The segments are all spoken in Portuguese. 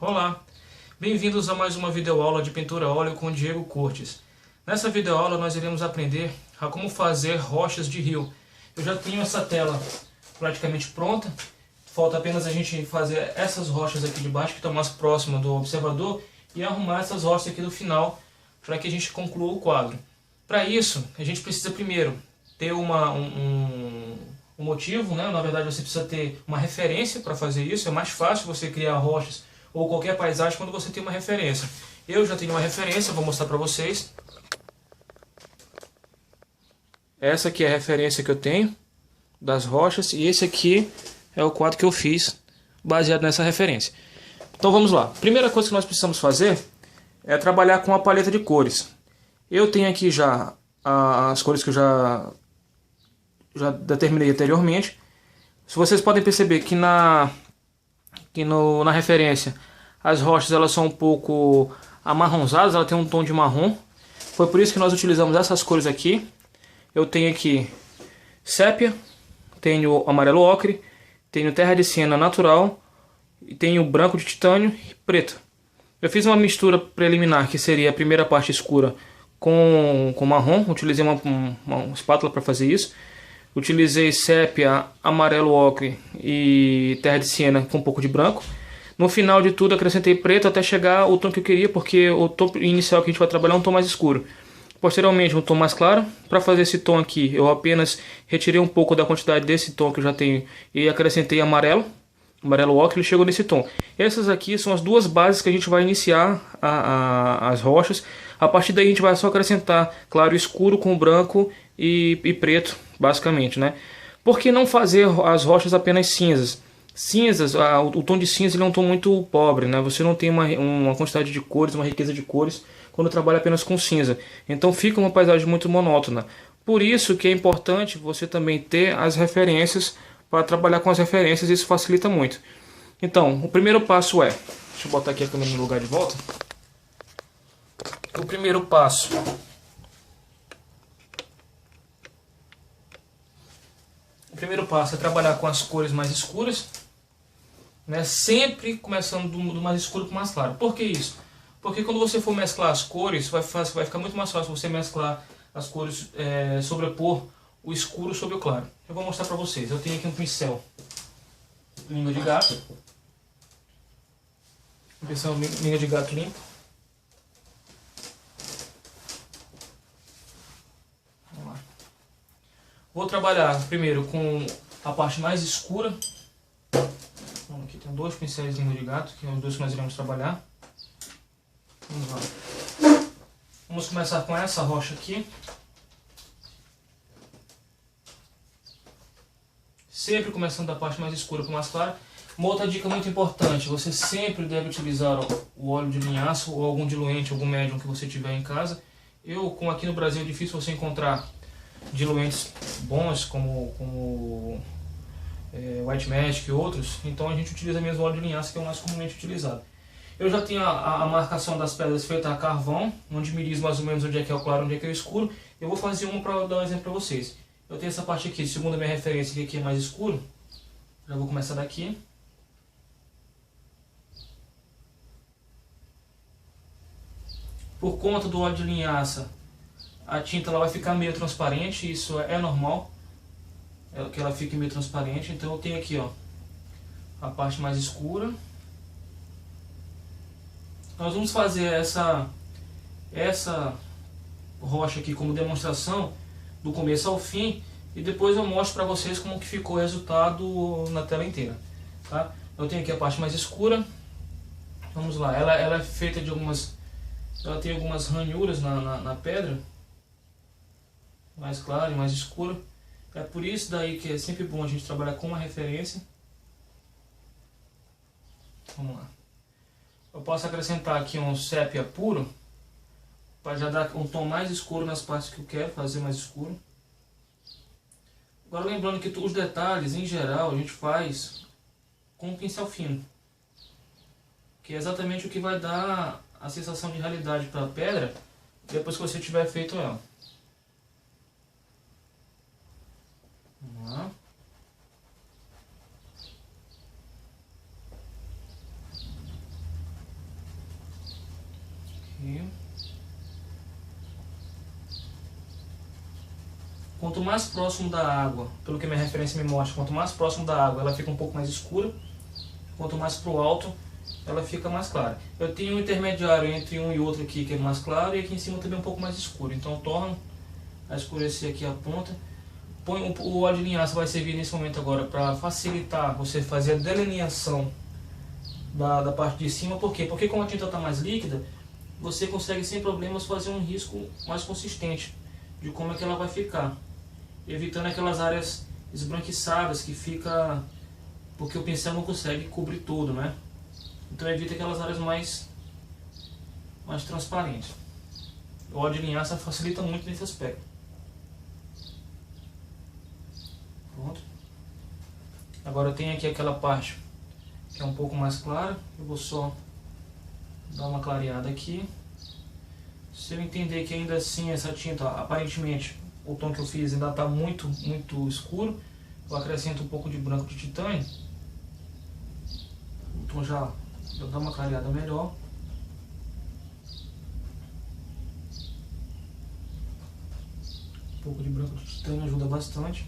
Olá, bem-vindos a mais uma videoaula de pintura a óleo com Diego Cortes. Nessa videoaula nós iremos aprender a como fazer rochas de rio. Eu já tenho essa tela praticamente pronta, falta apenas a gente fazer essas rochas aqui de baixo que estão mais próximas do observador e arrumar essas rochas aqui do final para que a gente conclua o quadro. Para isso, a gente precisa primeiro ter um motivo, né? Na verdade você precisa ter uma referência para fazer isso, é mais fácil você criar rochas ou qualquer paisagem quando você tem uma referência. Eu já tenho uma referência, vou mostrar para vocês. Essa aqui é a referência que eu tenho das rochas e esse aqui é o quadro que eu fiz baseado nessa referência. Então vamos lá. Primeira coisa que nós precisamos fazer é trabalhar com a paleta de cores. Eu tenho aqui já as cores que eu já determinei anteriormente. Se vocês podem perceber que na referência as rochas elas são um pouco amarronzadas, ela tem um tom de marrom. Foi por isso que nós utilizamos essas cores aqui. Eu tenho aqui sépia, tenho amarelo ocre, tenho terra de siena natural, e tenho branco de titânio e preto. Eu fiz uma mistura preliminar que seria a primeira parte escura com marrom, utilizei uma espátula para fazer isso. Utilizei sépia, amarelo ocre e terra de siena com um pouco de branco. No final de tudo acrescentei preto até chegar ao tom que eu queria, porque o tom inicial que a gente vai trabalhar é um tom mais escuro. Posteriormente um tom mais claro. Para fazer esse tom aqui eu apenas retirei um pouco da quantidade desse tom que eu já tenho e acrescentei amarelo ocre, ele chegou nesse tom. Essas aqui são as duas bases que a gente vai iniciar as rochas. A partir daí a gente vai só acrescentar claro e escuro com branco e preto, basicamente, né? Por que não fazer as rochas apenas cinzas? Cinzas, o tom de cinza ele é um tom muito pobre, né? Você não tem uma quantidade de cores, uma riqueza de cores quando trabalha apenas com cinza. Então fica uma paisagem muito monótona. Por isso que é importante você também ter as referências para trabalhar com as referências, isso facilita muito. Então, o primeiro passo é... Deixa eu botar aqui a câmera no lugar de volta. O primeiro passo... O primeiro passo é trabalhar com as cores mais escuras, né? Sempre começando do mais escuro para o mais claro. Por que isso? Porque quando você for mesclar as cores, vai ficar muito mais fácil você mesclar as cores, sobrepor o escuro sobre o claro. Eu vou mostrar para vocês. Eu tenho aqui um pincel língua de gato. Um pincel língua de gato limpo. Vamos lá. Vou trabalhar primeiro com a parte mais escura. Então, aqui tem dois pincéis língua de gato, que são os dois que nós iremos trabalhar. Vamos lá. Vamos começar com essa rocha aqui. Sempre começando da parte mais escura para o mais clara. Uma outra dica muito importante, você sempre deve utilizar o óleo de linhaça ou algum diluente, algum médium que você tiver em casa. Como aqui no Brasil é difícil você encontrar diluentes bons como White Magic e outros, então a gente utiliza mesmo o óleo de linhaça, que é o mais comumente utilizado. Eu já tenho a marcação das pedras feita a carvão, onde me diz mais ou menos onde é que é o claro, onde é que é o escuro. Eu vou fazer uma para dar um exemplo para vocês. Eu tenho essa parte aqui, segundo a minha referência, que aqui é mais escuro. Já vou começar daqui. Por conta do óleo de linhaça, a tinta ela vai ficar meio transparente, isso é normal, que ela fique meio transparente. Então eu tenho aqui, ó, a parte mais escura. Nós vamos fazer essa rocha aqui como demonstração do começo ao fim e depois eu mostro para vocês como que ficou o resultado na tela inteira, tá? Eu tenho aqui a parte mais escura. Vamos lá, ela é feita de ela tem algumas ranhuras na pedra, mais clara e mais escura. É por isso daí que é sempre bom a gente trabalhar com uma referência. Vamos lá. Eu posso acrescentar aqui um sépia puro, para já dar um tom mais escuro nas partes que eu quero fazer mais escuro. Agora lembrando que os detalhes, em geral, a gente faz com um pincel fino, que é exatamente o que vai dar a sensação de realidade para a pedra depois que você tiver feito ela. Vamos lá. Quanto mais próximo da água, pelo que minha referência me mostra, quanto mais próximo da água ela fica um pouco mais escura, quanto mais para o alto ela fica mais clara. Eu tenho um intermediário entre um e outro aqui que é mais claro e aqui em cima também um pouco mais escuro, então eu torno a escurecer aqui a ponta. O óleo de linhaça vai servir nesse momento agora para facilitar você fazer a delineação da parte de cima. Por quê? Porque como a tinta está mais líquida, você consegue sem problemas fazer um risco mais consistente de como é que ela vai ficar, evitando aquelas áreas esbranquiçadas que fica porque o pincel não consegue cobrir tudo, né? Então evita aquelas áreas mais transparentes. O óleo de linhaça facilita muito nesse aspecto. Pronto. Agora eu tenho aqui aquela parte que é um pouco mais clara. Eu vou só dar uma clareada aqui. Se eu entender que ainda assim essa tinta, aparentemente o tom que eu fiz ainda está muito escuro, eu acrescento um pouco de branco de titânio. Então já dá uma clareada melhor. Um pouco de branco de titânio ajuda bastante.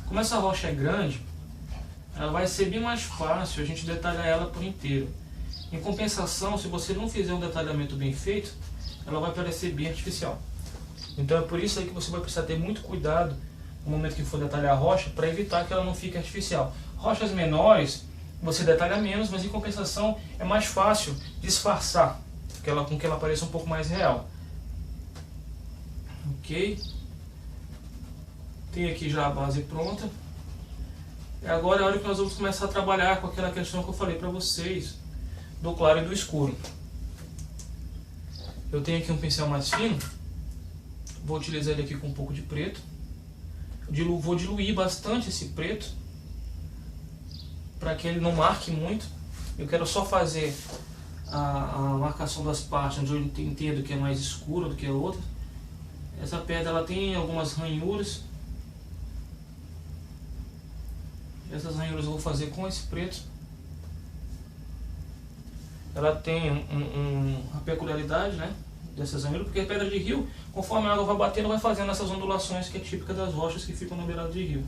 Como essa rocha é grande, ela vai ser bem mais fácil a gente detalhar ela por inteiro. Em compensação, se você não fizer um detalhamento bem feito, ela vai parecer bem artificial. Então é por isso aí que você vai precisar ter muito cuidado no momento que for detalhar a rocha, para evitar que ela não fique artificial. Rochas menores, você detalha menos, mas em compensação é mais fácil disfarçar, com que ela pareça um pouco mais real. Ok? Tem aqui já a base pronta. E agora é a hora que nós vamos começar a trabalhar com aquela questão que eu falei para vocês, do claro e do escuro. Eu tenho aqui um pincel mais fino. Vou utilizar ele aqui com um pouco de preto. Vou diluir bastante esse preto, para que ele não marque muito. Eu quero só fazer a marcação das partes onde eu entendo que é mais escuro do que a outra. Essa pedra ela tem algumas ranhuras. Essas ranhuras eu vou fazer com esse preto. Ela tem uma peculiaridade, né, dessas ranhuras, porque a pedra de rio, conforme a água vai batendo, vai fazendo essas ondulações que é típica das rochas que ficam na beirada de rio.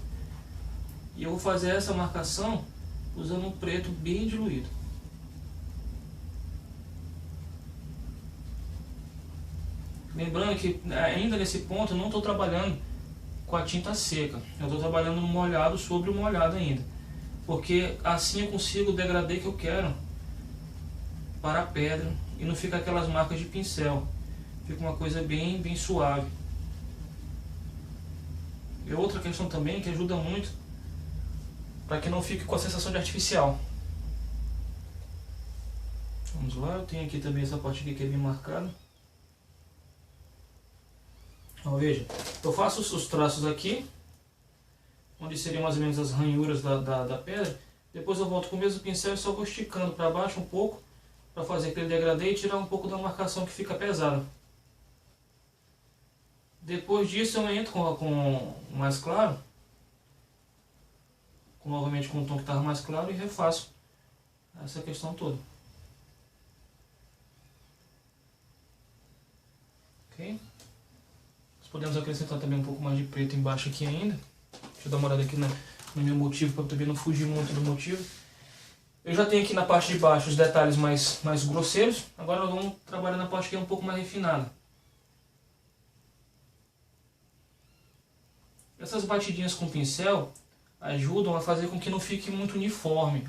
E eu vou fazer essa marcação usando um preto bem diluído. Lembrando que ainda nesse ponto eu não estou trabalhando com a tinta seca, eu estou trabalhando no molhado sobre o molhado ainda, porque assim eu consigo o degradê que eu quero para a pedra e não fica aquelas marcas de pincel, fica uma coisa bem suave. E outra questão também que ajuda muito para que não fique com a sensação de artificial. Vamos lá, eu tenho aqui também essa parte aqui que é bem marcada. Então, veja, eu faço os traços aqui, onde seriam mais ou menos as ranhuras da pedra. Depois eu volto com o mesmo pincel e só vou esticando para baixo um pouco, para fazer aquele degradê e tirar um pouco da marcação que fica pesada. Depois disso eu entro com mais claro, novamente com o tom que estava mais claro, e refaço essa questão toda. Ok? Podemos acrescentar também um pouco mais de preto embaixo aqui ainda. Deixa eu dar uma olhada aqui no meu motivo, para também não fugir muito do motivo. Eu já tenho aqui na parte de baixo os detalhes mais grosseiros. Agora nós vamos trabalhar na parte que é um pouco mais refinada. Essas batidinhas com o pincel ajudam a fazer com que não fique muito uniforme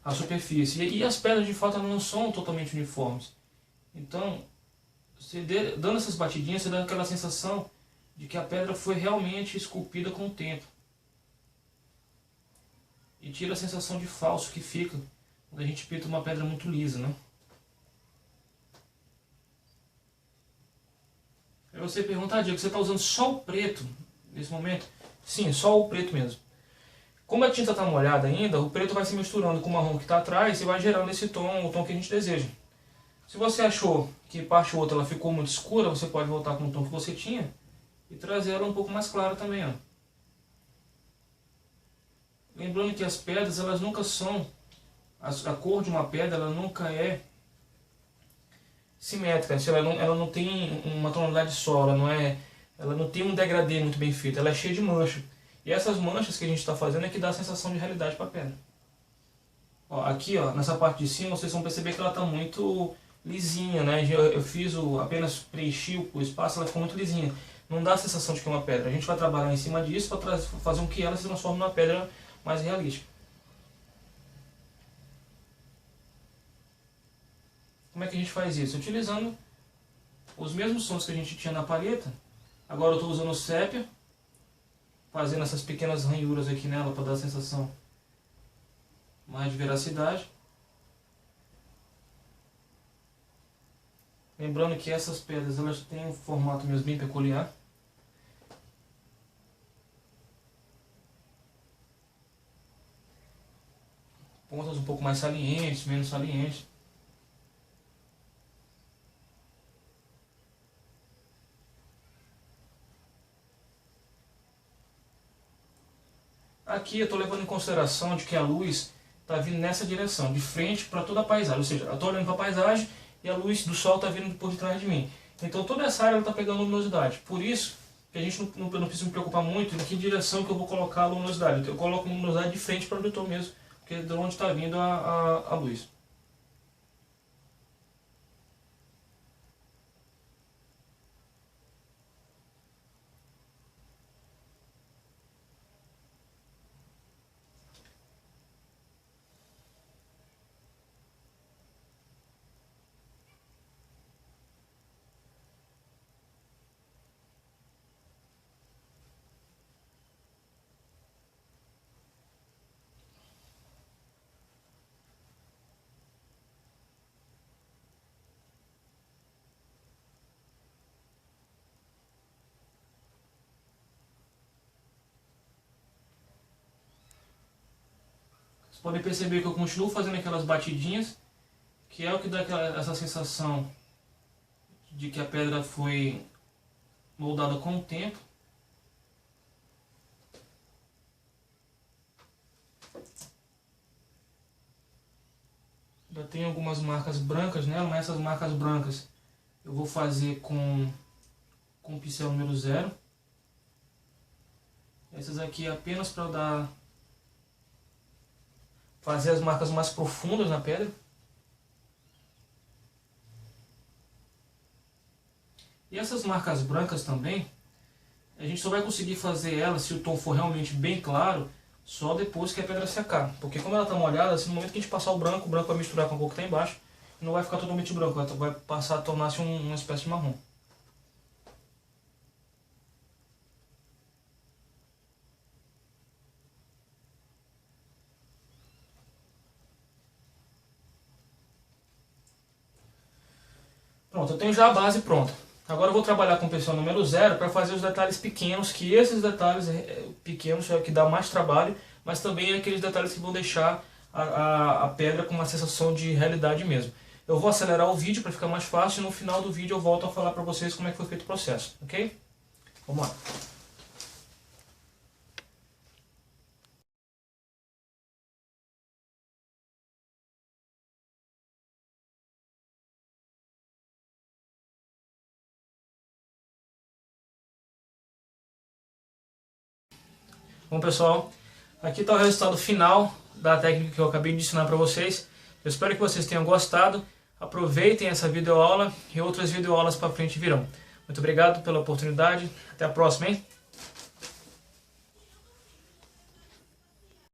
a superfície. E as pedras de fato não são totalmente uniformes. Então, dando essas batidinhas, você dá aquela sensação de que a pedra foi realmente esculpida com o tempo. E tira a sensação de falso que fica quando a gente pinta uma pedra muito lisa, né? Aí você pergunta, Diego, você está usando só o preto nesse momento? Sim, só o preto mesmo. Como a tinta está molhada ainda, o preto vai se misturando com o marrom que está atrás e vai gerando esse tom, o tom que a gente deseja. Se você achou que parte ou outra ela ficou muito escura, você pode voltar com o tom que você tinha e trazer ela um pouco mais clara também, ó. Lembrando que as pedras, elas nunca são, a cor de uma pedra, ela nunca é simétrica, ela não tem uma tonalidade só, ela não tem um degradê muito bem feito, ela é cheia de mancha. E essas manchas que a gente está fazendo é que dá a sensação de realidade para a pedra. Ó, aqui, ó, nessa parte de cima, vocês vão perceber que ela está muito lisinha, né? Eu fiz apenas preenchi o espaço, ela ficou muito lisinha. Não dá a sensação de que é uma pedra. A gente vai trabalhar em cima disso para fazer com que ela se transforme numa pedra mais realística. Como é que a gente faz isso? Utilizando os mesmos sons que a gente tinha na palheta. Agora eu estou usando o sépia, fazendo essas pequenas ranhuras aqui nela para dar a sensação mais de veracidade. Lembrando que essas pedras elas têm um formato mesmo bem peculiar. Pontas um pouco mais salientes, menos salientes. Aqui eu estou levando em consideração de que a luz está vindo nessa direção, de frente para toda a paisagem. Ou seja, eu estou olhando para a paisagem e a luz do sol está vindo por detrás de mim. Então toda essa área está pegando luminosidade. Por isso que a gente não precisa me preocupar muito em que direção que eu vou colocar a luminosidade. Eu coloco a luminosidade de frente para onde eu estou mesmo, porque é de onde está vindo a luz. Vocês podem perceber que eu continuo fazendo aquelas batidinhas, que é o que dá essa sensação de que a pedra foi moldada com o tempo. Já tem algumas marcas brancas nela, mas essas marcas brancas eu vou fazer com o pincel número 0. Essas aqui é apenas para fazer as marcas mais profundas na pedra. E essas marcas brancas também, a gente só vai conseguir fazer elas, se o tom for realmente bem claro, só depois que a pedra secar. Porque como ela está molhada, assim, no momento que a gente passar o branco vai misturar com a cor que está embaixo, e não vai ficar totalmente branco, vai passar a tornar-se uma espécie de marrom. Pronto, eu tenho já a base pronta. Agora eu vou trabalhar com o pincel número 0 para fazer os detalhes pequenos, que esses detalhes pequenos é o que dá mais trabalho, mas também é aqueles detalhes que vão deixar a pedra com uma sensação de realidade mesmo. Eu vou acelerar o vídeo para ficar mais fácil e no final do vídeo eu volto a falar para vocês como é que foi feito o processo, ok? Vamos lá. Bom pessoal, aqui está o resultado final da técnica que eu acabei de ensinar para vocês. Eu espero que vocês tenham gostado. Aproveitem essa videoaula e outras videoaulas para frente virão. Muito obrigado pela oportunidade. Até a próxima, hein?